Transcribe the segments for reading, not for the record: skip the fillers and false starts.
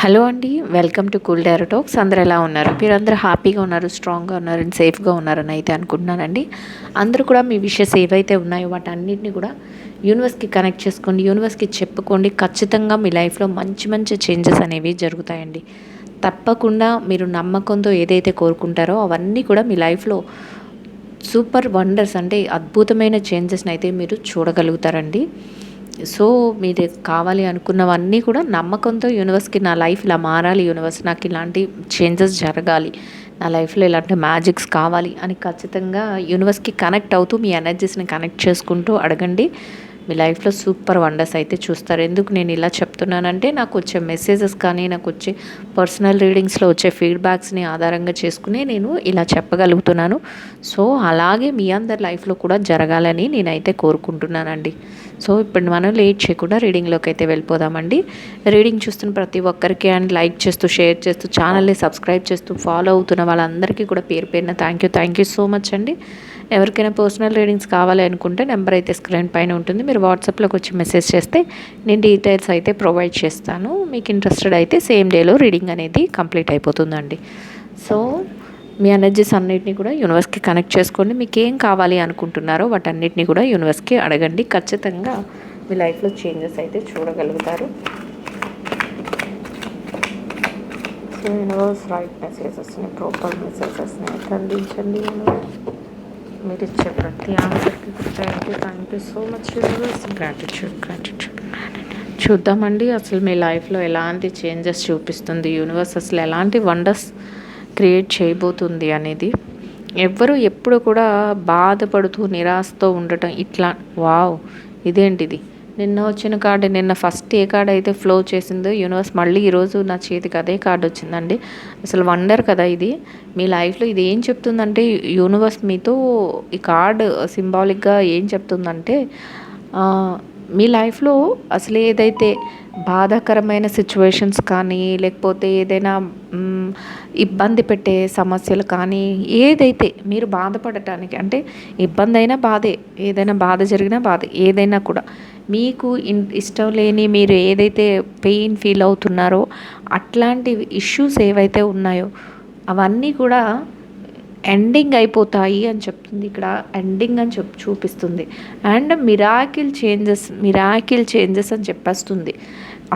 Hello అండి. Welcome to cool dare talks. అందరూ ఎలా ఉన్నారు? మీరందరూ హ్యాపీగా ఉన్నారు, స్ట్రాంగ్గా ఉన్నారు అండ్ సేఫ్గా ఉన్నారని అయితే అనుకుంటున్నానండి. అందరూ కూడా మీ విషెస్ ఏవైతే ఉన్నాయో వాటన్నిటిని కూడా యూనివర్స్కి కనెక్ట్ చేసుకోండి, యూనివర్స్కి చెప్పుకోండి. ఖచ్చితంగా మీ లైఫ్లో మంచి మంచి చేంజెస్ అనేవి జరుగుతాయండి. తప్పకుండా మీరు నమ్మకంతో ఏదైతే కోరుకుంటారో అవన్నీ కూడా మీ లైఫ్లో సూపర్ వండర్స్ అంటే అద్భుతమైన చేంజెస్ని అయితే మీరు చూడగలుగుతారండి. సో మీరు కావాలి అనుకున్నవన్నీ కూడా నమ్మకంతో యూనివర్స్కి నా లైఫ్ ఇలా మారాలి, యూనివర్స్ నాకు ఇలాంటి చేంజెస్ జరగాలి, నా లైఫ్లో ఇలాంటి మ్యాజిక్స్ కావాలి అని ఖచ్చితంగా యూనివర్స్కి కనెక్ట్ అవుతూ మీ ఎనర్జీస్ని కనెక్ట్ చేసుకుంటూ అడగండి. మీ లైఫ్లో సూపర్ వండర్స్ అయితే చూస్తారు. ఎందుకు నేను ఇలా చెప్తున్నానంటే నాకు వచ్చే మెసేజెస్ కానీ నాకు వచ్చే పర్సనల్ రీడింగ్స్లో వచ్చే ఫీడ్బ్యాక్స్ని ఆధారంగా చేసుకుని నేను ఇలా చెప్పగలుగుతున్నాను. సో అలాగే మీ అందరి లైఫ్లో కూడా జరగాలని నేనైతే కోరుకుంటున్నానండి. సో ఇప్పుడు మనం లేట్ చేయకుండా రీడింగ్లోకి అయితే వెళ్ళిపోదామండి. రీడింగ్ చూస్తున్న ప్రతి ఒక్కరికి అండ్ లైక్ చేస్తూ షేర్ చేస్తూ ఛానల్ని సబ్స్క్రైబ్ చేస్తూ ఫాలో అవుతున్న వాళ్ళందరికీ కూడా పేరు పేరున థ్యాంక్ యూ సో మచ్ అండి. ఎవరికైనా పర్సనల్ రీడింగ్స్ కావాలి అనుకుంటే నెంబర్ అయితే స్క్రీన్ పైన ఉంటుంది. మీరు వాట్సాప్లోకి వచ్చి మెసేజ్ చేస్తే నేను డీటెయిల్స్ అయితే ప్రొవైడ్ చేస్తాను. మీకు ఇంట్రెస్టెడ్ అయితే సేమ్ డేలో రీడింగ్ అనేది కంప్లీట్ అయిపోతుందండి. సో మీ ఎనర్జీస్ అన్నిటిని కూడా యూనివర్స్కి కనెక్ట్ చేసుకోండి. మీకు ఏం కావాలి అనుకుంటున్నారో వాటన్నిటిని కూడా యూనివర్స్కి అడగండి. ఖచ్చితంగా మీ లైఫ్లో చేంజెస్ అయితే చూడగలుగుతారు. సో యూనివర్స్ రైట్ మెసేజెస్ని, ప్రాపర్ మెసేజెస్ని అందించండి. మీరు ఇచ్చే ప్రతి ఆన్సర్కి thank you so much universe. Gratitude. చూద్దామండి అసలు మీ లైఫ్లో ఎలాంటి చేంజెస్ చూపిస్తుంది యూనివర్స్, అసలు ఎలాంటి వండర్స్ క్రియేట్ చేయబోతుంది అనేది. ఎవ్వరూ ఎప్పుడు కూడా బాధపడుతూ నిరాశతో ఉండటం ఇట్లా వావ్ ఇదేంటిది నిన్న వచ్చిన కార్డు, నిన్న ఫస్ట్ ఏ కార్డు అయితే ఫ్లో చేసిందో యూనివర్స్ మళ్ళీ ఈరోజు నా చేతికి అదే కార్డు వచ్చిందండి. అసలు వండర్ కదా ఇది. మీ లైఫ్లో ఇది ఏం చెప్తుందంటే యూనివర్స్ మీతో ఈ కార్డు సింబాలిక్గా ఏం చెప్తుందంటే మీ లైఫ్లో అసలు ఏదైతే బాధాకరమైన సిచ్యువేషన్స్ కానీ లేకపోతే ఏదైనా ఇబ్బంది పెట్టే సమస్యలు కానీ ఏదైతే మీరు బాధపడటానికి అంటే ఇబ్బంది అయినా బాధే, ఏదైనా బాధ జరిగినా బాధే, ఏదైనా కూడా మీకు ఇష్టం లేని మీరు ఏదైతే పెయిన్ ఫీల్ అవుతున్నారో అట్లాంటి ఇష్యూస్ ఏవైతే ఉన్నాయో అవన్నీ కూడా ఎండింగ్ అయిపోతాయి అని చెప్తుంది. ఇక్కడ ఎండింగ్ అని చూపిస్తుంది. అండ్ మిరాకిల్ చేంజెస్ అని చెప్పేస్తుంది.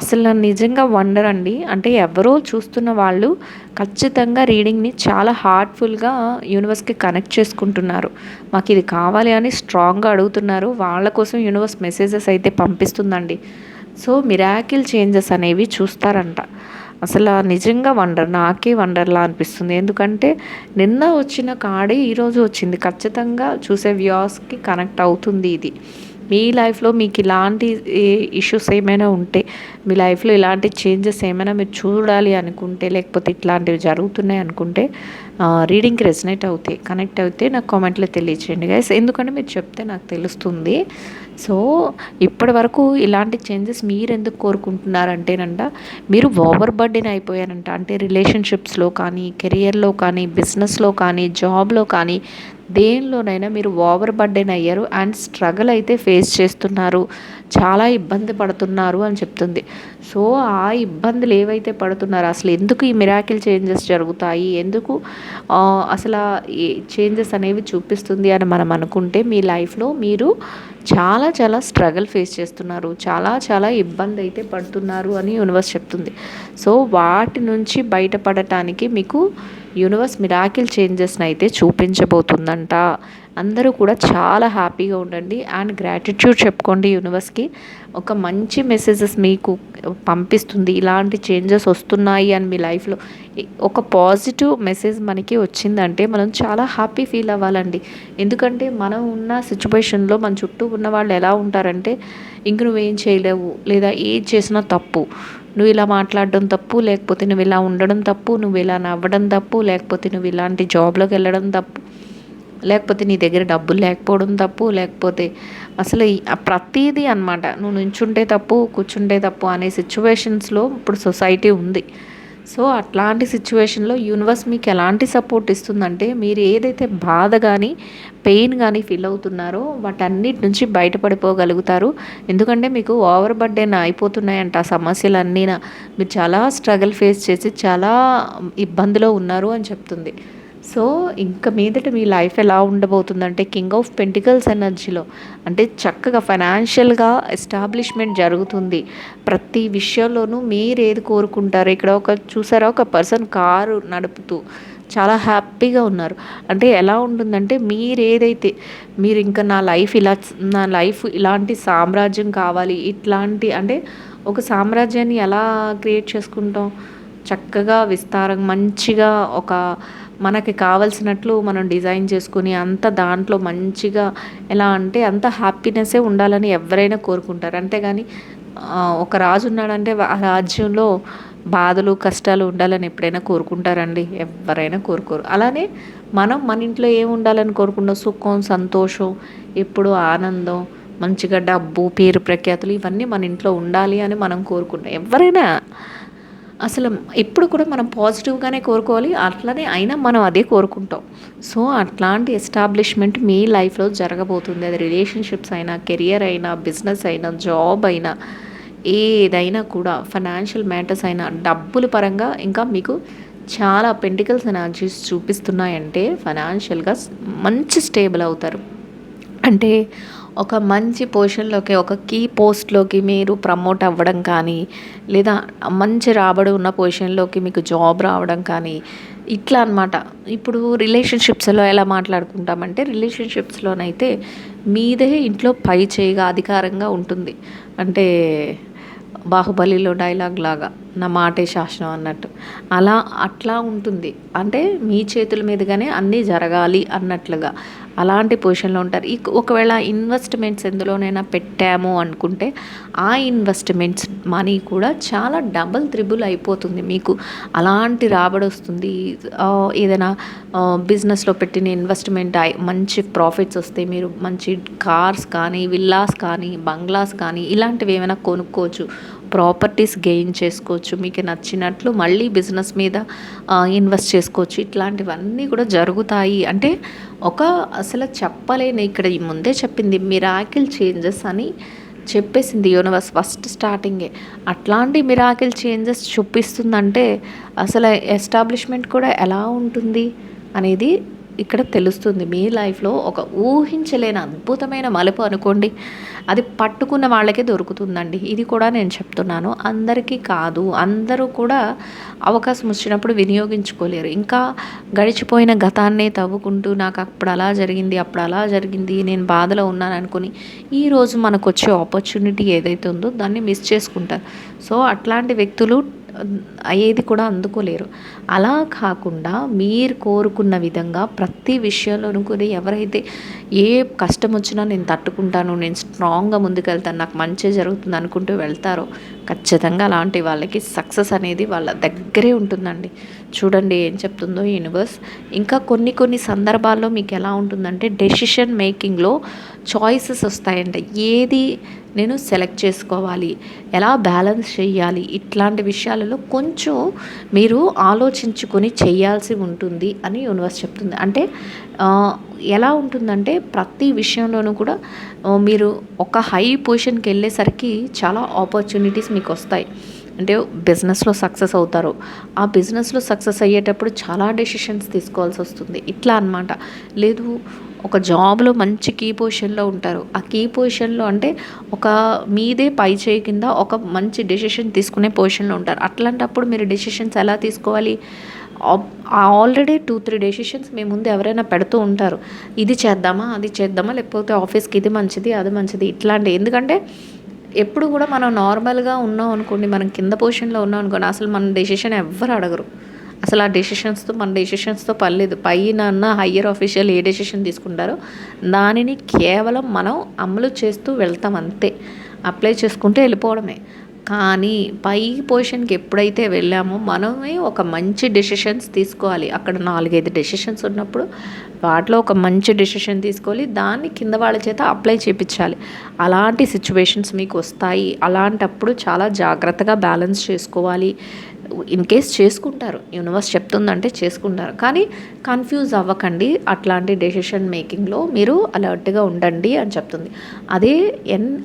అసలు నిజంగా వండర్ అండి. అంటే ఎవరో చూస్తున్న వాళ్ళు ఖచ్చితంగా రీడింగ్ని చాలా హార్ట్ఫుల్గా యూనివర్స్కి కనెక్ట్ చేసుకుంటున్నారు. మాకు ఇది కావాలి అని స్ట్రాంగ్గా అడుగుతున్నారు. వాళ్ళ కోసం యూనివర్స్ మెసేజెస్ అయితే పంపిస్తుందండి. సో మిరాకిల్ చేంజెస్ అనేవి చూస్తారంట. అసలు నిజంగా నాకే వండర్లా అనిపిస్తుంది. ఎందుకంటే నిన్న వచ్చిన కార్డే ఈరోజు వచ్చింది. ఖచ్చితంగా చూసే వ్యూవర్స్కి కనెక్ట్ అవుతుంది ఇది. మీ లైఫ్లో మీకు ఇలాంటి ఇష్యూస్ ఏమైనా ఉంటే, మీ లైఫ్లో ఇలాంటి చేంజెస్ ఏమైనా మీరు చూడాలి అనుకుంటే, లేకపోతే ఇట్లాంటివి జరుగుతున్నాయి అనుకుంటే రీడింగ్కి రెజనేట్ అవుతాయి, కనెక్ట్ అవుతే నాకు కామెంట్లో తెలియచేయండి గైస్. ఎందుకంటే మీరు చెప్తే నాకు తెలుస్తుంది. సో ఇప్పటి వరకు ఇలాంటి చేంజెస్ మీరు ఎందుకు కోరుకుంటున్నారంటేనంట మీరు ఓవర్ బర్డెన్ అయిపోయారంట. అంటే రిలేషన్షిప్స్లో కానీ, కెరియర్లో కానీ, బిజినెస్లో కానీ, జాబ్లో కానీ దేనిలోనైనా మీరు ఓవర్ బర్డెన్ అయ్యారు అండ్ స్ట్రగుల్ అయితే ఫేస్ చేస్తున్నారు, చాలా ఇబ్బంది పడుతున్నారు అని చెప్తుంది. సో ఆ ఇబ్బందులు ఏవైతే పడుతున్నారో అసలు ఎందుకు ఈ మిరాకిల్ చేంజెస్ జరుగుతాయి, ఎందుకు అసలు ఈ చేంజెస్ అనేవి చూపిస్తుంది అని మనం అనుకుంటే మీ లైఫ్లో మీరు చాలా స్ట్రగుల్ ఫేస్ చేస్తున్నారు, చాలా ఇబ్బంది అయితే పడుతున్నారు అని యూనివర్స్ చెప్తుంది. సో వాటి నుంచి బయటపడటానికి మీకు యూనివర్స్ మిరాకిల్ చేంజెస్ని అయితే చూపించబోతుందంట. అందరూ కూడా చాలా హ్యాపీగా ఉండండి అండ్ గ్రాటిట్యూడ్ చెప్పుకోండి. యూనివర్స్కి ఒక మంచి మెసేజెస్ మీకు పంపిస్తుంది. ఇలాంటి చేంజెస్ వస్తున్నాయి అని మీ లైఫ్లో ఒక పాజిటివ్ మెసేజ్ మనకి వచ్చిందంటే మనం చాలా హ్యాపీ ఫీల్ అవ్వాలండి. ఎందుకంటే మనం ఉన్న సిచ్యువేషన్లో మన చుట్టూ ఉన్న వాళ్ళు ఎలా ఉంటారంటే ఇంక నువ్వేం చేయలేవు, లేదా ఏది చేసినా తప్పు, నువ్వు ఇలా మాట్లాడడం తప్పు, లేకపోతే నువ్వు ఇలా ఉండడం తప్పు, నువ్వు ఇలా నవ్వడం తప్పు, లేకపోతే నువ్వు ఇలాంటి జాబ్లోకి వెళ్ళడం తప్పు, లేకపోతే నీ దగ్గర డబ్బులు లేకపోవడం తప్పు, లేకపోతే అసలు ప్రతీదీ అనమాట. నువ్వు నుంచుంటే తప్పు, కూర్చుంటే తప్పు అనే సిచ్యువేషన్స్లో ఇప్పుడు సొసైటీ ఉంది. సో అట్లాంటి సిచ్యువేషన్లో యూనివర్స్ మీకు ఎలాంటి సపోర్ట్ ఇస్తుందంటే, మీరు ఏదైతే బాధ కానీ పెయిన్ కానీ ఫీల్ అవుతున్నారో వాటన్నిటి నుంచి బయటపడిపోగలుగుతారు. ఎందుకంటే మీకు ఓవర్ బర్డెన్ అయిపోతున్నాయంట ఆ సమస్యలన్నీ. మీరు చాలా స్ట్రగుల్ ఫేస్ చేసి చాలా ఇబ్బందిలో ఉన్నారు అని చెప్తుంది. సో ఇంక మీదట మీ లైఫ్ ఎలా ఉండబోతుందంటే, కింగ్ ఆఫ్ పెంటికల్స్ ఎనర్జీలో అంటే చక్కగా ఫైనాన్షియల్గా ఎస్టాబ్లిష్మెంట్ జరుగుతుంది. ప్రతి విషయంలోనూ మీరు ఏది కోరుకుంటారో, ఇక్కడ చూసారా ఒక పర్సన్ కారు నడుపుతూ చాలా హ్యాపీగా ఉన్నారు. అంటే ఎలా ఉంటుందంటే, మీరు ఇంకా నా లైఫ్ ఇలాంటి సామ్రాజ్యం కావాలి, ఇట్లాంటి అంటే ఒక సామ్రాజ్యాన్ని ఎలా క్రియేట్ చేసుకుంటాం, చక్కగా విస్తారంగా మంచిగా మనకి కావాల్సినట్లు మనం డిజైన్ చేసుకుని అంత దాంట్లో మంచిగా ఎలా అంటే అంత హ్యాపీనెస్సే ఉండాలని ఎవరైనా కోరుకుంటారు. అంతేగాని ఒక రాజు ఉన్నాడంటే ఆ రాజ్యంలో బాధలు కష్టాలు ఉండాలని ఎప్పుడైనా కోరుకుంటారండి? ఎవరైనా కోరుకోరు. అలానే మనం మన ఇంట్లో ఏం ఉండాలని కోరుకుంటాం? సుఖం, సంతోషం, ఎప్పుడు ఆనందం, మంచిగా డబ్బు, పేరు ప్రఖ్యాతులు ఇవన్నీ మన ఇంట్లో ఉండాలి అని మనం కోరుకుంటాం. ఎవరైనా అసలు ఎప్పుడు కూడా మనం పాజిటివ్గానే కోరుకోవాలి. అట్లనే అయినా మనం అదే కోరుకుంటాం. సో అట్లాంటి ఎస్టాబ్లిష్మెంట్ మీ లైఫ్లో జరగబోతుంది. అది రిలేషన్షిప్స్ అయినా, కెరియర్ అయినా, బిజినెస్ అయినా, జాబ్ అయినా, ఏదైనా కూడా ఫైనాన్షియల్ మ్యాటర్స్ అయినా, డబ్బుల పరంగా ఇంకా మీకు చాలా పెంటికల్స్ ఎనర్జీస్ చూపిస్తున్నాయంటే ఫైనాన్షియల్గా మంచి స్టేబుల్ అవుతారు. అంటే ఒక మంచి పొజిషన్లోకి, ఒక కీ పోస్ట్లోకి మీరు ప్రమోట్ అవ్వడం కానీ, లేదా మంచి రాబడి ఉన్న పొజిషన్లోకి మీకు జాబ్ రావడం కానీ, ఇట్లా అనమాట. ఇప్పుడు రిలేషన్షిప్స్లో ఎలా మాట్లాడుకుంటామంటే, రిలేషన్షిప్స్లోనైతే మీదే ఇంట్లో పై చేయిగా అధికారంగా ఉంటుంది. అంటే బాహుబలిలో డైలాగ్ లాగా నా మాటే శాసనం అన్నట్టు అట్లా ఉంటుంది. అంటే మీ చేతుల మీదుగానే అన్నీ జరగాలి అన్నట్లుగా అలాంటి పొజిషన్లో ఉంటారు. ఒకవేళ ఇన్వెస్ట్మెంట్స్ ఎందులోనైనా పెట్టాము అనుకుంటే ఆ ఇన్వెస్ట్మెంట్స్ మనీ కూడా చాలా డబల్ త్రిబుల్ అయిపోతుంది. మీకు అలాంటి రాబడి వస్తుంది. ఏదైనా బిజినెస్లో పెట్టిన ఇన్వెస్ట్మెంట్ మంచి ప్రాఫిట్స్ వస్తే మీరు మంచి కార్స్ కానీ, విల్లాస్ కానీ, బంగ్లాస్ కానీ ఇలాంటివి ఏమైనా కొనుక్కోవచ్చు. ప్రాపర్టీస్ గెయిన్ చేసుకోవచ్చు. మీకు నచ్చినట్లు మళ్ళీ బిజినెస్ మీద ఇన్వెస్ట్ చేసుకోవచ్చు. ఇట్లాంటివన్నీ కూడా జరుగుతాయి. అంటే అసలు చెప్పలేని, ఇక్కడ ముందే చెప్పింది మిరాకిల్ చేంజెస్ అని చెప్పేసింది యూనివర్స్ ఫస్ట్ స్టార్టింగే. అట్లాంటి మిరాకిల్ చేంజెస్ చూపిస్తుందంటే అసలు ఎస్టాబ్లిష్మెంట్ కూడా ఎలా ఉంటుంది అనేది ఇక్కడ తెలుస్తుంది. మీ లైఫ్లో ఒక ఊహించలేని అద్భుతమైన మలుపు అనుకోండి, అది పట్టుకున్న వాళ్ళకే దొరుకుతుందండి. ఇది కూడా నేను చెప్తున్నాను, అందరికీ కాదు. అందరూ కూడా అవకాశం వచ్చినప్పుడు వినియోగించుకోలేరు. ఇంకా గడిచిపోయిన గతాన్నే తవ్వుకుంటూ నాకు అప్పుడు అలా జరిగింది, నేను బాధలో ఉన్నాను అనుకుని ఈరోజు మనకు వచ్చే ఆపర్చునిటీ ఏదైతే ఉందో దాన్ని మిస్ చేసుకుంటారు. సో అట్లాంటి వ్యక్తులు ఏది కూడా అందుకోలేరు. అలా కాకుండా మీరు కోరుకున్న విధంగా ప్రతి విషయంలోనూ కూడా ఎవరైతే ఏ కష్టం వచ్చినా నేను తట్టుకుంటాను, నేను స్ట్రాంగ్గా ముందుకెళ్తాను, నాకు మంచి జరుగుతుంది అనుకుంటూ వెళ్తారో ఖచ్చితంగా అలాంటి వాళ్ళకి సక్సెస్ అనేది వాళ్ళ దగ్గరే ఉంటుందండి. చూడండి ఏం చెప్తుందో యూనివర్స్. ఇంకా కొన్ని సందర్భాల్లో మీకు ఎలా ఉంటుందంటే డెసిషన్ మేకింగ్లో చాయిసెస్ వస్తాయంట. ఏది నేను సెలెక్ట్ చేసుకోవాలి, ఎలా బ్యాలెన్స్ చేయాలి, ఇట్లాంటి విషయాలలో కొంచెం మీరు ఆలోచించుకొని చేయాల్సి ఉంటుంది అని యూనివర్స్ చెప్తుంది. అంటే ఎలా ఉంటుందంటే ప్రతి విషయంలోనూ కూడా మీరు ఒక హై పొజిషన్కి వెళ్ళేసరికి చాలా ఆపర్చునిటీస్ మీకు వస్తాయి. అంటే బిజినెస్లో సక్సెస్ అవుతారు. ఆ బిజినెస్లో సక్సెస్ అయ్యేటప్పుడు చాలా డెసిషన్స్ తీసుకోవాల్సి వస్తుంది. ఇట్లా అనమాట. లేదు ఒక జాబ్లో మంచి కీ పొజిషన్లో ఉంటారు. ఆ కీ పొజిషన్లో అంటే ఒక మీదే పై చేయి కింద ఒక మంచి డెసిషన్ తీసుకునే పొజిషన్లో ఉంటారు. అట్లాంటప్పుడు మీరు డెసిషన్స్ ఎలా తీసుకోవాలి? ఆల్రెడీ 2-3 డెసిషన్స్ మీ ముందు ఎవరైనా పెడుతూ ఉంటారు. ఇది చేద్దామా, అది చేద్దామా, లేకపోతే ఆఫీస్కి ఇది మంచిది, అది మంచిది, ఇట్లాంటి. ఎందుకంటే ఎప్పుడు కూడా మనం నార్మల్గా ఉన్నాం అనుకోండి, మనం కింద పొజిషన్లో ఉన్నాం అనుకోండి, అసలు మన డెసిషన్ ఎవ్వరు అడగరు. అసలు ఆ మన డెసిషన్స్తో పర్లేదు. పైన హయ్యర్ ఆఫీషియల్ ఏ డెసిషన్ తీసుకుంటారో దానిని కేవలం మనం అమలు చేస్తూ వెళ్తాం అంతే. అప్లై చేసుకుంటూ వెళ్ళిపోవడమే. కానీ పై పొజిషన్కి ఎప్పుడైతే వెళ్ళామో మనమే ఒక మంచి డెసిషన్స్ తీసుకోవాలి. అక్కడ 4-5 డెసిషన్స్ ఉన్నప్పుడు వాటిలో ఒక మంచి డెసిషన్ తీసుకోవాలి, దాన్ని కింద వాళ్ళ చేత అప్లై చేయించాలి. అలాంటి సిచ్యువేషన్స్ మీకు వస్తాయి. అలాంటప్పుడు చాలా జాగ్రత్తగా బ్యాలెన్స్ చేసుకోవాలి. ఇన్ కేస్ చేసుకుంటారు, యూనివర్స్ చెప్తుందంటే చేసుకుంటారు, కానీ కన్ఫ్యూజ్ అవ్వకండి. అట్లాంటి డెసిషన్ మేకింగ్లో మీరు అలర్ట్గా ఉండండి అని చెప్తుంది. అదే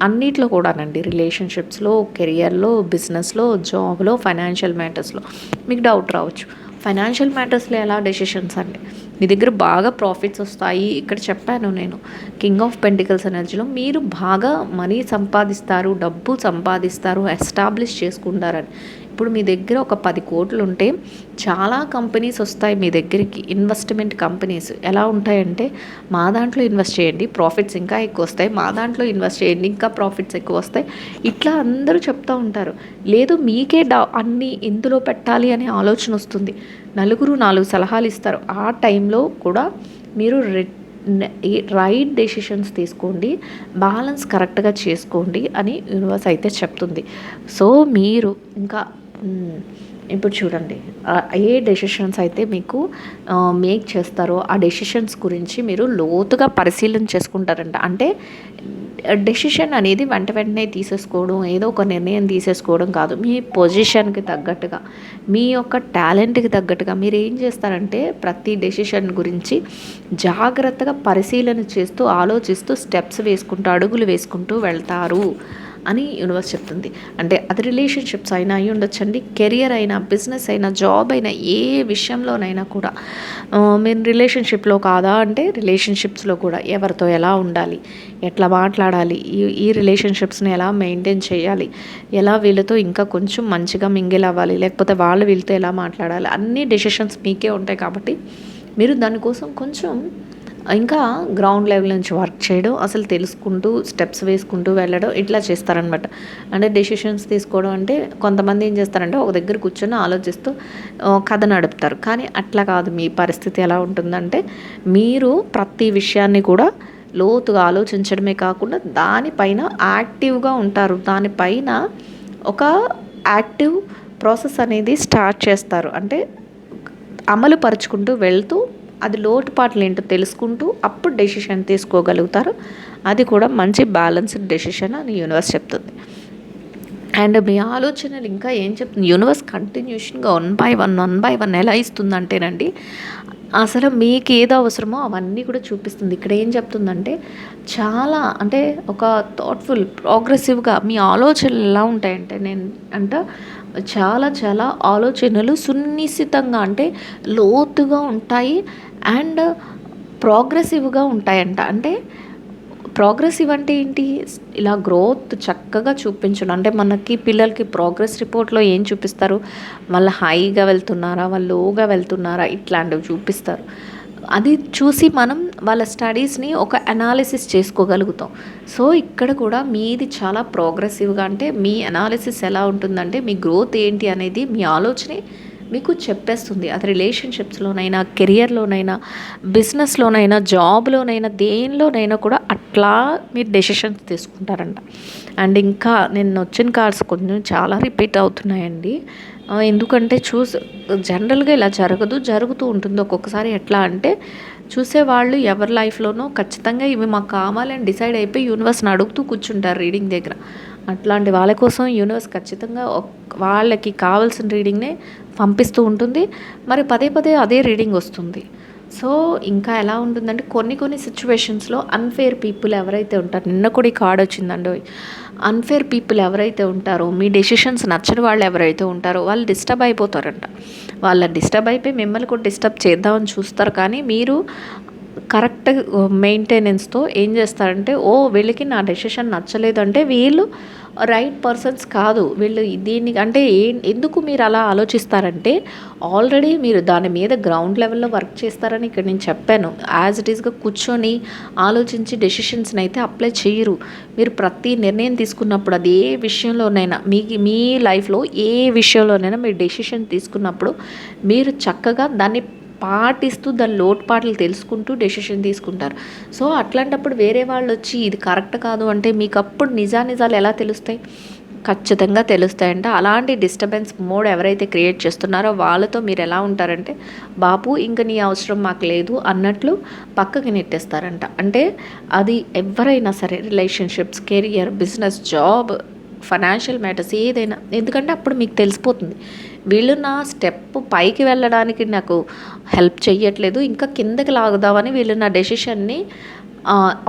అన్నిట్లో కూడానండి, రిలేషన్షిప్స్లో, కెరియర్లో, బిజినెస్లో, జాబ్లో, ఫైనాన్షియల్ మ్యాటర్స్లో. మీకు డౌట్ రావచ్చు, ఫైనాన్షియల్ మ్యాటర్స్లో ఎలా డెసిషన్స్ అండి? మీ దగ్గర బాగా ప్రాఫిట్స్ వస్తాయి. ఇక్కడ చెప్పాను నేను, కింగ్ ఆఫ్ పెంటికల్స్ ఎనర్జీలో మీరు బాగా మనీ సంపాదిస్తారు, డబ్బు సంపాదిస్తారు, ఎస్టాబ్లిష్ చేసుకుంటారని. ఇప్పుడు మీ దగ్గర ఒక 10 కోట్లు ఉంటే చాలా కంపెనీస్ వస్తాయి మీ దగ్గరికి, ఇన్వెస్ట్మెంట్ కంపెనీస్. ఎలా ఉంటాయంటే, మా దాంట్లో ఇన్వెస్ట్ చేయండి ప్రాఫిట్స్ ఇంకా ఎక్కువ వస్తాయి, మా దాంట్లో ఇన్వెస్ట్ చేయండి ఇంకా ప్రాఫిట్స్ ఎక్కువ వస్తాయి, ఇట్లా అందరూ చెప్తూ ఉంటారు. లేదు మీకే అన్నీ ఇందులో పెట్టాలి అనే ఆలోచన వస్తుంది, నలుగురు 4 సలహాలు ఇస్తారు. ఆ టైంలో కూడా మీరు రైట్ డెసిషన్స్ తీసుకోండి, బ్యాలెన్స్ కరెక్ట్గా చేసుకోండి అని యూనివర్స్ అయితే చెప్తుంది. సో మీరు ఇంకా ఇప్పుడు చూడండి, ఏ డెసిషన్స్ అయితే మీకు మేక్ చేస్తారో ఆ డెసిషన్స్ గురించి మీరు లోతుగా పరిశీలన చేసుకుంటారంట. అంటే డెసిషన్ అనేది వెంటనే తీసేసుకోవడం, ఏదో ఒక నిర్ణయం తీసేసుకోవడం కాదు. మీ పొజిషన్కి తగ్గట్టుగా, మీ యొక్క టాలెంట్కి తగ్గట్టుగా మీరు ఏం చేస్తారంటే, ప్రతి డెసిషన్ గురించి జాగ్రత్తగా పరిశీలన చేస్తూ, ఆలోచిస్తూ, స్టెప్స్ వేసుకుంటూ, అడుగులు వేసుకుంటూ వెళ్తారు అని యూనివర్స్ చెప్తుంది. అంటే అది రిలేషన్షిప్స్ అయినా అయి ఉండొచ్చండి, కెరియర్ అయినా, బిజినెస్ అయినా, జాబ్ అయినా, ఏ విషయంలోనైనా కూడా. మీరు రిలేషన్షిప్లో కాదా అంటే, రిలేషన్షిప్స్లో కూడా ఎవరితో ఎలా ఉండాలి, ఎట్లా మాట్లాడాలి, ఈ రిలేషన్షిప్స్ని ఎలా మెయింటైన్ చేయాలి, ఎలా వీళ్ళతో ఇంకా కొంచెం మంచిగా మింగిల్ అవ్వాలి, లేకపోతే వాళ్ళు వీళ్ళతో ఎలా మాట్లాడాలి, అన్ని డెసిషన్స్ మీకే ఉంటాయి. కాబట్టి మీరు దానికోసం కొంచెం ఇంకా గ్రౌండ్ లెవెల్ నుంచి వర్క్ చేయడం, అసలు తెలుసుకుంటూ స్టెప్స్ వేసుకుంటూ వెళ్ళడం, ఇట్లా చేస్తారనమాట. అంటే డెసిషన్స్ తీసుకోవడం అంటే, కొంతమంది ఏం చేస్తారంటే ఒక దగ్గర కూర్చొని ఆలోచిస్తూ కథ నడుపుతారు. కానీ అట్లా కాదు. మీ పరిస్థితి ఎలా ఉంటుందంటే, మీరు ప్రతి విషయాన్ని కూడా లోతుగా ఆలోచించడమే కాకుండా దానిపైన యాక్టివ్గా ఉంటారు. దానిపైన ఒక యాక్టివ్ ప్రాసెస్ అనేది స్టార్ట్ చేస్తారు. అంటే అమలు పరుచుకుంటూ వెళ్తూ, అది లోటుపాట్లు ఏంటో తెలుసుకుంటూ అప్పుడు డెసిషన్ తీసుకోగలుగుతారు. అది కూడా మంచి బ్యాలెన్స్డ్ డెసిషన్ అని యూనివర్స్ చెప్తుంది. అండ్ మీ ఆలోచనలు ఇంకా ఏం చెప్తుంది, యూనివర్స్ కంటిన్యూషన్గా 1 by 1 ఎలా ఇస్తుందంటేనండి, అసలు మీకు ఏదో అవసరమో అవన్నీ కూడా చూపిస్తుంది. ఇక్కడ ఏం చెప్తుందంటే, చాలా అంటే ఒక థాట్ఫుల్, ప్రోగ్రెసివ్గా మీ ఆలోచనలు ఎలా ఉంటాయంటే, చాలా చాలా ఆలోచనలు సునిశ్చితంగా, అంటే లోతుగా ఉంటాయి అండ్ ప్రోగ్రెసివ్గా ఉంటాయంట. అంటే ప్రోగ్రెసివ్ అంటే ఏంటి, ఇలా గ్రోత్ చక్కగా చూపించడం. అంటే మనకి పిల్లలకి ప్రోగ్రెస్ రిపోర్ట్లో ఏం చూపిస్తారు, వాళ్ళు హైగా వెళ్తున్నారా, వాళ్ళు లోగా వెళ్తున్నారా, ఇట్లాంటివి చూపిస్తారు. అది చూసి మనం వాళ్ళ స్టడీస్ని ఒక అనాలిసిస్ చేసుకోగలుగుతాం. సో ఇక్కడ కూడా మీది చాలా ప్రోగ్రెసివ్గా, అంటే మీ అనాలిసిస్ ఎలా ఉంటుందంటే, మీ గ్రోత్ ఏంటి అనేది మీ ఆలోచనే మీకు చెప్పేస్తుంది. అది రిలేషన్షిప్స్లోనైనా, కెరియర్లోనైనా, బిజినెస్లోనైనా, జాబ్లోనైనా, దేనిలోనైనా కూడా అట్లా మీరు డెసిషన్స్ తీసుకుంటారంట. అండ్ ఇంకా నేను వచ్చిన కార్డ్స్ కొంచెం చాలా రిపీట్ అవుతున్నాయండి. ఎందుకంటే జనరల్గా ఇలా జరుగుతూ ఉంటుంది ఒక్కొక్కసారి. ఎట్లా అంటే, చూసేవాళ్ళు ఎవరి లైఫ్లోనో ఖచ్చితంగా ఇవి మాకు కావాలని డిసైడ్ అయిపోయి యూనివర్స్ని అడుగుతూ కూర్చుంటారు రీడింగ్ దగ్గర. అట్లాంటి వాళ్ళ కోసం యూనివర్స్ ఖచ్చితంగా వాళ్ళకి కావాల్సిన రీడింగ్నే పంపిస్తూ ఉంటుంది. మరి పదే అదే రీడింగ్ వస్తుంది. సో ఇంకా ఎలా ఉంటుందంటే, కొన్ని సిచ్యువేషన్స్లో అన్ఫేర్ పీపుల్ ఎవరైతే ఉంటారో, నిన్న కూడా ఈ కార్డ్ వచ్చిందండి, అన్ఫేర్ పీపుల్ ఎవరైతే ఉంటారో, మీ డెసిషన్స్ నచ్చని వాళ్ళు ఎవరైతే ఉంటారో వాళ్ళు డిస్టర్బ్ అయిపోతారంట. వాళ్ళ డిస్టర్బ్ అయిపోయి మిమ్మల్ని కూడా డిస్టర్బ్ చేద్దామని చూస్తారు. కానీ మీరు కరెక్ట్ మెయింటెనెన్స్తో ఏం చేస్తారంటే, వీళ్ళకి నా డెసిషన్ నచ్చలేదు అంటే వీళ్ళు రైట్ పర్సన్స్ కాదు, వీళ్ళు దీన్ని అంటే ఎందుకు మీరు అలా ఆలోచిస్తారంటే, ఆల్రెడీ మీరు దాని మీద గ్రౌండ్ లెవెల్లో వర్క్ చేస్తారని ఇక్కడ నేను చెప్పాను. యాజ్ ఇట్ ఈస్గా కూర్చొని ఆలోచించి డెసిషన్స్ని అయితే అప్లై చేయరు. మీరు ప్రతి నిర్ణయం తీసుకున్నప్పుడు, అది ఏ విషయంలోనైనా, మీ లైఫ్లో ఏ విషయంలోనైనా మీరు డెసిషన్ తీసుకున్నప్పుడు మీరు చక్కగా దాన్ని పాటిస్తూ, దాని లోటుపాట్లు తెలుసుకుంటూ డెసిషన్ తీసుకుంటారు. సో అట్లాంటప్పుడు వేరే వాళ్ళు వచ్చి ఇది కరెక్ట్ కాదు అంటే మీకు అప్పుడు నిజాలు ఎలా తెలుస్తాయి? ఖచ్చితంగా తెలుస్తాయంట. అలాంటి డిస్టర్బెన్స్ మోడ్ ఎవరైతే క్రియేట్ చేస్తున్నారో వాళ్ళతో మీరు ఎలా ఉంటారంటే, బాపు ఇంక నీ అవసరం మాకు లేదు అన్నట్లు పక్కకి నెట్టేస్తారంట. అంటే అది ఎవరైనా సరే, relationships, career, business, job, financial matters ఏదైనా. ఎందుకంటే అప్పుడు మీకు తెలిసిపోతుంది, వీళ్ళు నా స్టెప్ పైకి వెళ్ళడానికి నాకు హెల్ప్ చెయ్యట్లేదు, ఇంకా కిందకి లాగుదామని వీళ్ళు నా డెసిషన్ని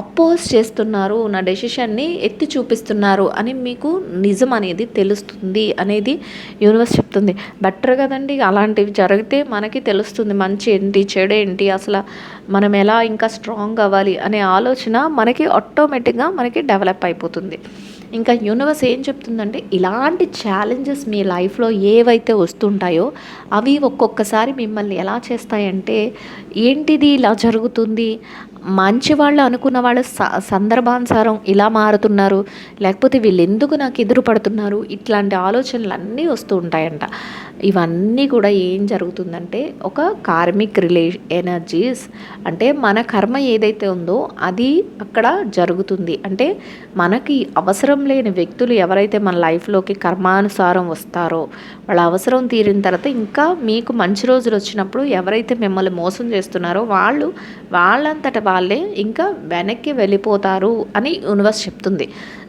అపోజ్ చేస్తున్నారు, నా డెసిషన్ని ఎత్తి చూపిస్తున్నారు అని మీకు నిజం అనేది తెలుస్తుంది అనేది యూనివర్స్ చెప్తుంది. బెటర్ కదండి, అలాంటివి జరిగితే మనకి తెలుస్తుంది మంచి ఏంటి, చెడు ఏంటి, అసలు మనం ఎలా ఇంకా స్ట్రాంగ్ అవ్వాలి అనే ఆలోచన మనకి ఆటోమేటిక్గా మనకి డెవలప్ అయిపోతుంది. ఇంకా యూనివర్స్ ఏం చెప్తుందంటే, ఇలాంటి ఛాలెంజెస్ మీ లైఫ్లో ఏవైతే వస్తుంటాయో అవి ఒక్కొక్కసారి మిమ్మల్ని ఎలా చేస్తాయంటే, ఏంటిది ఇలా జరుగుతుంది, మంచి వాళ్ళు అనుకున్న వాళ్ళు సందర్భానుసారం ఇలా మారుతున్నారు, లేకపోతే వీళ్ళు ఎందుకు నాకు ఎదురు పడుతున్నారు, ఇట్లాంటి ఆలోచనలు అన్నీ వస్తూ ఉంటాయంట. ఇవన్నీ కూడా ఏం జరుగుతుందంటే, ఒక కార్మిక్ ఎనర్జీస్, అంటే మన కర్మ ఏదైతే ఉందో అది అక్కడ జరుగుతుంది. అంటే మనకి అవసరం లేని వ్యక్తులు ఎవరైతే మన లైఫ్లోకి కర్మానుసారం వస్తారో, వాళ్ళ అవసరం తీరిన తర్వాత ఇంకా మీకు మంచి రోజులు వచ్చినప్పుడు ఎవరైతే మిమ్మల్ని మోసం చేస్తున్నారో వాళ్ళంతట వాళ్ళే ఇంకా వెనక్కి వెళ్ళిపోతారు అని యూనివర్స్ చెప్తుంది.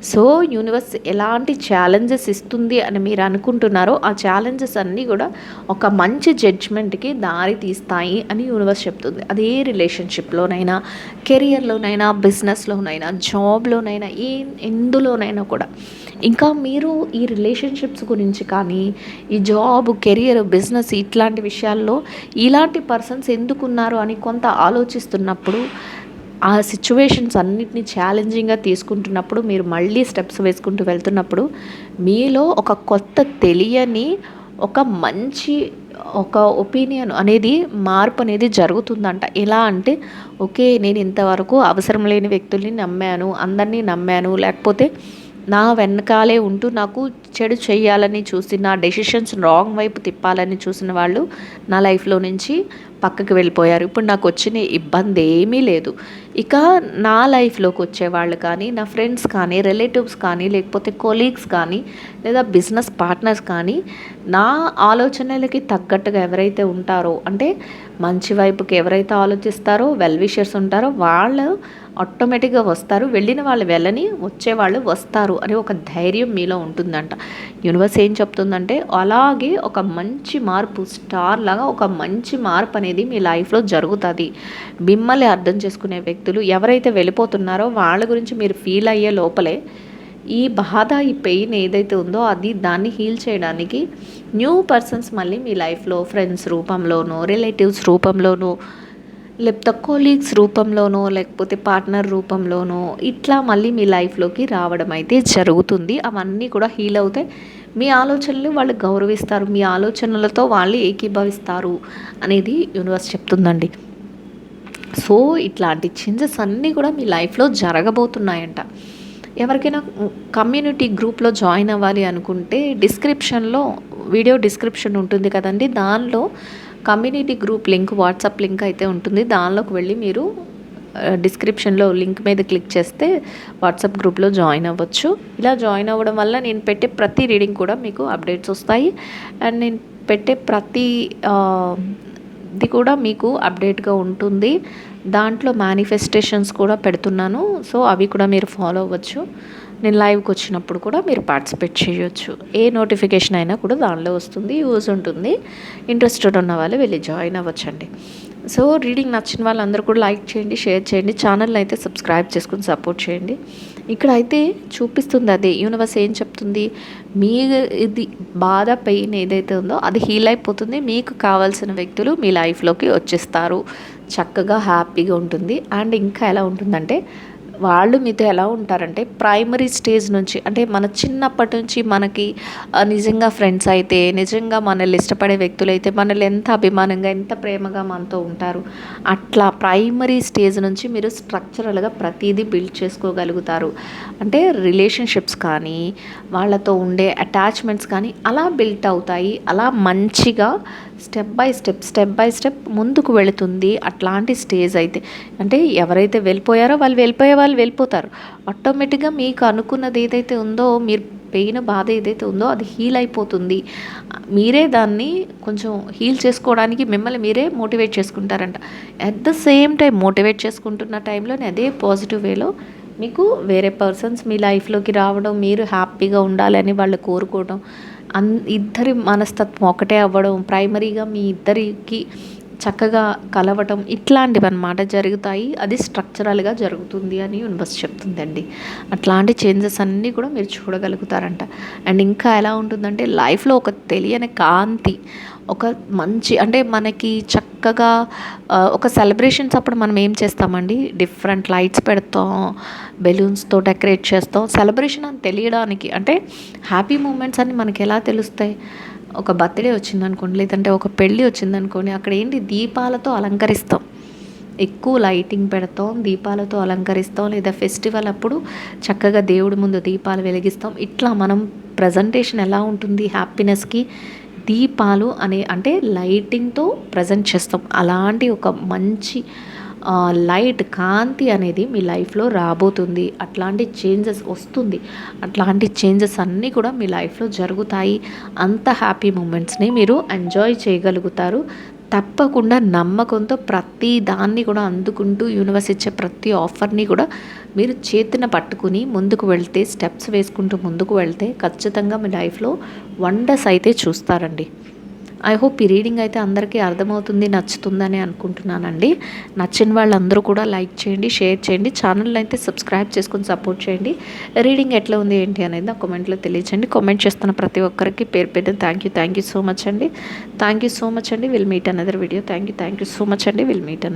సో యూనివర్స్ ఎలాంటి ఛాలెంజెస్ ఇస్తుంది అని మీరు అనుకుంటున్నారో ఆ ఛాలెంజెస్ అన్నీ కూడా ఒక మంచి జడ్జ్మెంట్కి దారి తీస్తాయి అని యూనివర్స్ చెప్తుంది. అదే రిలేషన్షిప్లోనైనా, కెరియర్లోనైనా, బిజినెస్లోనైనా, జాబ్లోనైనా, ఎందులోనైనా కూడా. ఇంకా మీరు ఈ రిలేషన్షిప్స్ గురించి కానీ, ఈ జాబ్, కెరియర్, బిజినెస్ ఇట్లాంటి విషయాల్లో ఇలాంటి పర్సన్స్ ఎందుకున్నారు అని కొంత ఆలోచిస్తున్నప్పుడు, ఆ సిచ్యువేషన్స్ అన్నిటినీ ఛాలెంజింగ్గా తీసుకుంటున్నప్పుడు, మీరు మళ్ళీ స్టెప్స్ వేసుకుంటూ వెళ్తున్నప్పుడు మీలో ఒక కొత్త తెలియని ఒక మంచి ఒపీనియన్ అనేది, మార్పు అనేది జరుగుతుందంట. ఎలా అంటే, ఓకే నేను ఇంతవరకు అవసరం లేని వ్యక్తుల్ని నమ్మాను, అందరినీ నమ్మాను, లేకపోతే నా వెనకాలే ఉంటూ నాకు చెడు చేయాలని చూసి, నా డెసిషన్స్ రాంగ్ వైపు తిప్పాలని చూసిన వాళ్ళు నా లైఫ్లో నుంచి పక్కకి వెళ్ళిపోయారు. ఇప్పుడు నాకు వచ్చిన ఇబ్బంది ఏమీ లేదు. ఇక నా లైఫ్లోకి వచ్చేవాళ్ళు కానీ, నా ఫ్రెండ్స్ కానీ, రిలేటివ్స్ కానీ, లేకపోతే కొలీగ్స్ కానీ, లేదా బిజినెస్ పార్ట్నర్స్ కానీ, నా ఆలోచనలకి తగ్గట్టుగా ఎవరైతే ఉంటారో, అంటే మంచి వైపుకి ఎవరైతే ఆలోచిస్తారో, వెల్ విషర్స్ ఉంటారో వాళ్ళు ఆటోమేటిక్గా వస్తారు. వెళ్ళిన వాళ్ళు వెళ్ళని, వచ్చేవాళ్ళు వస్తారు అని ఒక ధైర్యం మీలో ఉంటుందంట. యూనివర్స్ ఏం చెప్తుందంటే, అలాగే ఒక మంచి మార్పు, స్టార్ లాగా ఒక మంచి మార్పు అనేది మీ లైఫ్లో జరుగుతుంది. మిమ్మల్ని అర్థం చేసుకునే వ్యక్తులు ఎవరైతే వెళ్ళిపోతున్నారో వాళ్ళ గురించి మీరు ఫీల్ అయ్యే లోపలే ఈ బాధ, ఈ పెయిన్ ఏదైతే ఉందో దాన్ని హీల్ చేయడానికి న్యూ పర్సన్స్ మళ్ళీ మీ లైఫ్లో ఫ్రెండ్స్ రూపంలోనో, రిలేటివ్స్ రూపంలోనో, లేకపోతే కొలీగ్స్ రూపంలోనో, లేకపోతే పార్ట్నర్ రూపంలోనో ఇట్లా మళ్ళీ మీ లైఫ్లోకి రావడం అయితే జరుగుతుంది. అవన్నీ కూడా హీల్ అవుతాయి. మీ ఆలోచనలు వాళ్ళు గౌరవిస్తారు, మీ ఆలోచనలతో వాళ్ళు ఏకీభవిస్తారు అనేది యూనివర్స్ చెప్తుందండి. సో ఇట్లాంటి చేంజెస్ అన్నీ కూడా మీ లైఫ్లో జరగబోతున్నాయంట. ఎవరికైనా కమ్యూనిటీ గ్రూప్లో జాయిన్ అవ్వాలి అనుకుంటే డిస్క్రిప్షన్లో, వీడియో డిస్క్రిప్షన్ ఉంటుంది కదండి, దానిలో community group link, WhatsApp link అయితే ఉంటుంది. దానిలోకి వెళ్ళి మీరు డిస్క్రిప్షన్లో లింక్ మీద క్లిక్ చేస్తే వాట్సాప్ గ్రూప్లో జాయిన్ అవ్వచ్చు. ఇలా జాయిన్ అవ్వడం వల్ల నేను పెట్టే ప్రతి రీడింగ్ కూడా మీకు అప్డేట్స్ వస్తాయి. అండ్ నేను పెట్టే ప్రతి ఇది కూడా మీకు అప్డేట్గా ఉంటుంది. దాంట్లో మేనిఫెస్టేషన్స్ కూడా పెడుతున్నాను. సో అవి కూడా మీరు ఫాలో అవ్వచ్చు. నేను లైవ్కి వచ్చినప్పుడు కూడా మీరు పార్టిసిపేట్ చేయొచ్చు. ఏ నోటిఫికేషన్ అయినా కూడా దానిలో వస్తుంది, యూజ్ ఉంటుంది. ఇంట్రెస్టెడ్ ఉన్న వాళ్ళు వెళ్ళి జాయిన్ అవ్వచ్చండి. సో రీడింగ్ నచ్చిన వాళ్ళందరూ కూడా లైక్ చేయండి, షేర్ చేయండి, ఛానల్ని అయితే సబ్స్క్రైబ్ చేసుకుని సపోర్ట్ చేయండి. ఇక్కడ అయితే చూపిస్తుంది అదే యూనివర్స్ ఏం చెప్తుంది, మీ ఇది బాధ, పెయిన్ ఏదైతే ఉందో అది హీల్ అయిపోతుంది. మీకు కావాల్సిన వ్యక్తులు మీ లైఫ్లోకి వచ్చేస్తారు. చక్కగా హ్యాపీగా ఉంటుంది. అండ్ ఇంకా ఎలా ఉంటుందంటే, వాళ్ళు మీతో ఎలా ఉంటారంటే, ప్రైమరీ స్టేజ్ నుంచి, అంటే మన చిన్నప్పటి నుంచి మనకి నిజంగా ఫ్రెండ్స్ అయితే, నిజంగా మనల్ని ఇష్టపడే వ్యక్తులు అయితే మనల్ని ఎంత అభిమానంగా, ఎంత ప్రేమగా మనతో ఉంటారు. అట్లా ప్రైమరీ స్టేజ్ నుంచి మీరు స్ట్రక్చరల్గా ప్రతిదీ బిల్డ్ చేసుకోగలుగుతారు. అంటే రిలేషన్షిప్స్ కానీ, వాళ్ళతో ఉండే అటాచ్మెంట్స్ కానీ అలా బిల్ట్ అవుతాయి. అలా మంచిగా స్టెప్ బై స్టెప్ ముందుకు వెళుతుంది. అట్లాంటి స్టేజ్ అయితే, అంటే ఎవరైతే వెళ్ళిపోయారో వాళ్ళు వెళ్ళిపోతారు. ఆటోమేటిక్గా మీకు అనుకున్నది ఏదైతే ఉందో, మీరు పెయిన్ బాధ ఏదైతే ఉందో అది హీల్ అయిపోతుంది. మీరే దాన్ని కొంచెం హీల్ చేసుకోవడానికి మిమ్మల్ని మీరే మోటివేట్ చేసుకుంటారంట. At the same time motivate చేసుకుంటున్న టైంలోనే అదే పాజిటివ్ వేలో మీకు వేరే పర్సన్స్ మీ లైఫ్లోకి రావడం, మీరు హ్యాపీగా ఉండాలని వాళ్ళు కోరుకోవడం, ఇద్దరి మనస్తత్వం ఒకటే అవ్వడం, ప్రైమరీగా మీ ఇద్దరికి చక్కగా కలవటం, ఇట్లాంటివన్నమాట జరుగుతాయి. అది స్ట్రక్చరల్గా జరుగుతుంది అని యూనివర్స్ చెప్తుందండి. అట్లాంటి చేంజెస్ అన్నీ కూడా మీరు చూడగలుగుతారంట. అండ్ ఇంకా ఎలా ఉంటుందంటే లైఫ్లో ఒక తెలియని కాంతి, ఒక మంచి అంటే మనకి చక్కగా ఒక సెలబ్రేషన్స్ అప్పుడు మనం ఏం చేస్తామండి, డిఫరెంట్ లైట్స్ పెడతాం, బెలూన్స్తో డెకరేట్ చేస్తాం. సెలబ్రేషన్ అని తెలియడానికి, అంటే హ్యాపీ మూమెంట్స్ అని మనకి ఎలా తెలుస్తాయి, ఒక బర్త్డే వచ్చిందనుకోండి, లేదంటే ఒక పెళ్ళి వచ్చిందనుకోండి, అక్కడ ఏంటి దీపాలతో అలంకరిస్తాం, ఎక్కువ లైటింగ్ పెడతాం, దీపాలతో అలంకరిస్తాం. లేదా ఫెస్టివల్ అప్పుడు చక్కగా దేవుడి ముందు దీపాలు వెలిగిస్తాం. ఇట్లా మనం ప్రజెంటేషన్ ఎలా ఉంటుంది హ్యాపీనెస్కి, దీపాలు అంటే లైటింగ్తో ప్రజెంట్ చేస్తాం. అలాంటి ఒక మంచి లైట్ కాంతి అనేది మీ లైఫ్లో రాబోతుంది. అట్లాంటి చేంజెస్ వస్తుంది. అట్లాంటి చేంజెస్ అన్నీ కూడా మీ లైఫ్లో జరుగుతాయి. అంత హ్యాపీ మూమెంట్స్ని మీరు ఎంజాయ్ చేయగలుగుతారు. తప్పకుండా నమ్మకంతో ప్రతి దాన్ని కూడా అందుకుంటూ యూనివర్స్ ఇచ్చే ప్రతి ఆఫర్ని కూడా మీరు చేతిన పట్టుకుని ముందుకు వెళ్తే, స్టెప్స్ వేసుకుంటూ ముందుకు వెళ్తే ఖచ్చితంగా మీ లైఫ్లో వండర్స్ అయితే చూస్తారండి. ఐ హోప్ ఈ రీడింగ్ అయితే అందరికీ అర్థమవుతుంది, నచ్చుతుందని అనుకుంటున్నానండి. నచ్చిన వాళ్ళందరూ కూడా లైక్ చేయండి, షేర్ చేయండి, ఛానల్ అయితే సబ్స్క్రైబ్ చేసుకొని సపోర్ట్ చేయండి. రీడింగ్ ఎట్లా ఉంది ఏంటి అనేది నా కామెంట్లో తెలియచేయండి. కామెంట్ చేస్తున్న ప్రతి ఒక్కరికి పేరు పేరు థ్యాంక్ యూ సో మచ్ అండి. థ్యాంక్ యూ సో మచ్ అండి. Will meet another video. Thank you so much అండి. Will meet another